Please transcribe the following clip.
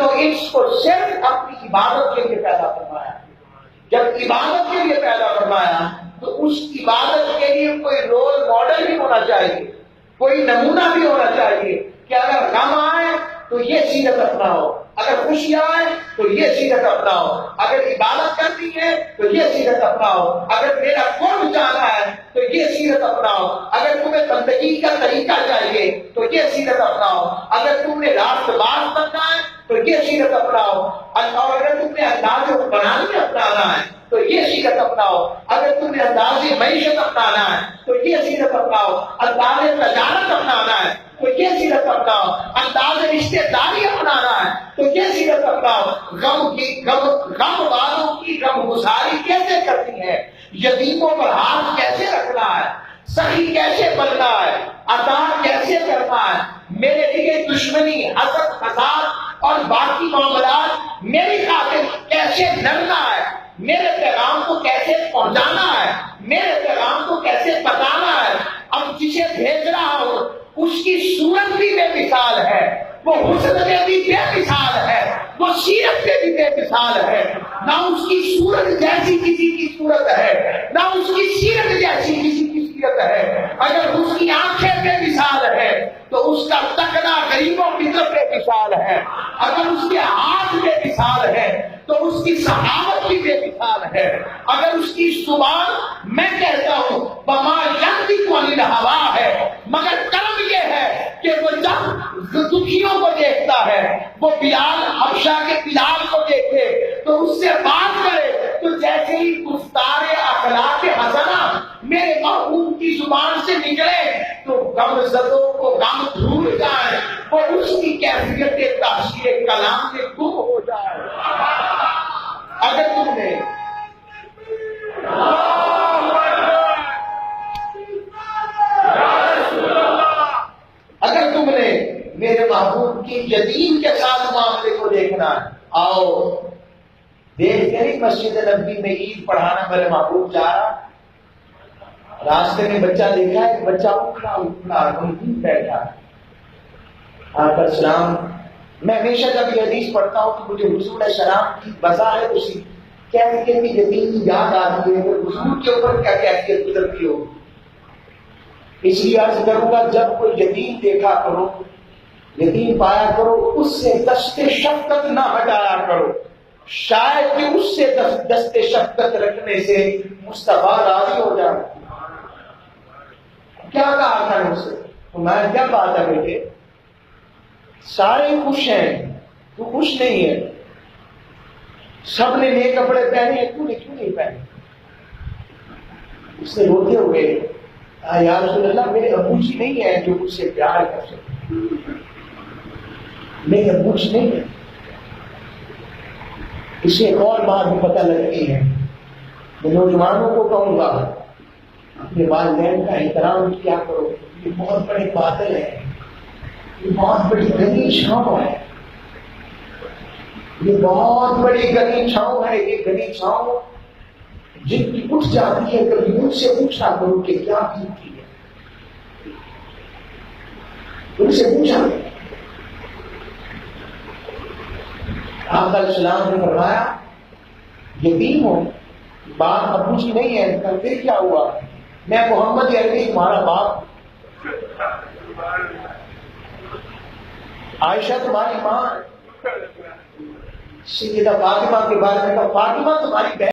جن و انس کو صرف اپنی عبادت کے لیے پیدا فرمایا. جب عبادت کے لیے پیدا فرمایا تو اس عبادت کے لیے کوئی رول ماڈل بھی ہونا چاہیے, کوئی نمونہ بھی ہونا چاہیے کہ اگر غم آئے تو یہ سیرت اپناؤ, اگر خوشی آئے تو یہ سیرت اپناؤ, اگر عبادت کرنی ہے تو یہ سیرت اپناؤ, اگر میرا قرب جانا ہے تو یہ سیرت اپناؤ, اگر تمہیں بندگی کا طریقہ چاہیے تو یہ سیرت اپناؤ, اگر تم نے راست باز بننا ہے تو یہ سیرت اپناؤ, اور اگر تم نے انداز بنانی اپنانا ہے تو یہ سیرت اپناؤ, اگر تم نے انداز معیشت اپنانا ہے تو یہ سیرت اپناؤ, انداز تجارت اپنانا ہے تو یہ سیرت اپناؤ, انداز رشتے داری اپنانا ہے تو یہ سیرت اپناؤ. غم والوں کی غم گساری کیسے کرنی ہے, یتیموں پر ہاتھ کیسے رکھنا ہے, سخی کیسے بننا ہے, عطا کیسے کرنا ہے, میرے لیے دشمنی, حسد, فساد اور باقی معاملات میری خاطر کیسے لڑنا ہے, میرے پیغام کو کیسے پہنچانا ہے, میرے پیغام کو کیسے بتانا ہے. اب جسے بھیج رہا ہوں اس کی صورت بھی بے مثال ہے, وہ حسن میں بھی بے مثال ہے, وہ سیرت میں بھی بے مثال ہے. نہ اس کی صورت جیسی کسی کی صورت ہے, نہ اس کی سیرت جیسی کسی کی سیرت ہے. اگر اس کی آنکھیں بے مثال ہے تو اس کا تکنا غریبوں کی طرف بے مثال ہے, اگر اس کے ہاتھ بے مثال ہے تو اس کی صحابت بھی بے مثال ہے, اگر اس کی زبان میں کہتا ہوں بما ينطق عن الهوى ہے, مگر کرم یہ ہے کہ وہ جب دکھیوں کو دیکھتا ہے, وہ بلال حبشہ کے بلال کو دیکھے تو اس سے بات کرے تو جیسے ہی گفتار اخلاق حسنہ میرے محبوب کی زبان سے نکلے تو غم زدوں کو غم بھول جائے, اور اس کی کیفیت تحصیل کلام میں گم ہو جائے. اگر تم نے میرے محبوب کی یتیم کے ساتھ معاملے کو دیکھنا ہے, آؤ دیکھ کے مسجد نبوی میں عید پڑھانا میرے محبوب جا رہا, راستے میں بچہ دیکھا ہے, بچہ اٹھنا غمگین بیٹھا, آپ کا سلام. میں ہمیشہ جب یہ حدیث پڑھتا ہوں تو مجھے حضور علیہ السلام کی بظاہر اسی کیفیت کی یتیم یاد آتی ہے, حضور کے اوپر کیا کیفیت گزرتی ہو. اس لیے عرض کروں گا جب کوئی یتیم دیکھا کرو, یتیم پایا کرو, اس سے دست شفقت نہ ہٹایا کرو, شاید کہ اس سے دست شفقت رکھنے سے مصطفیٰ راضی ہو جائے. کیا کہا تھا نے اسے, تمہارا کیا بات ہے بیٹے, سارے خوش ہیں, تو خوش نہیں ہے, سب نے نئے کپڑے پہنے, تو نے کیوں نہیں پہنے. اس نے روتے ہوئے یا رسول اللہ میرے ابو جی نہیں ہے جو مجھ سے پیار کر سکتے, میرے ابو جی نہیں ہے. اسے ایک اور بات بھی پتہ لگتی ہے, میں نوجوانوں کو کہوں گا اپنے والدین کا احترام کیا کرو, یہ بہت بڑے بادل ہے, یہ بہت بڑی گھنی چھاؤں ہے, یہ بہت بڑی گھنی چھاؤں ہے. یہ گھنی چھاؤں جن کی اٹھ جاتی ہے کبھی ان سے پوچھا کرو کہ کیا بیتی ہے, ان سے پوچھا. آپ علیہ السلام نے فرمایا یتیم ہو, بات ابو جی نہیں ہے, کل پھر کیا ہوا, میں محمد عربی تمہارا باپ, عائشہ تمہاری ماں, سیدہ فاطمہ کے بارے میں کہا فاطمہ تمہاری بہن.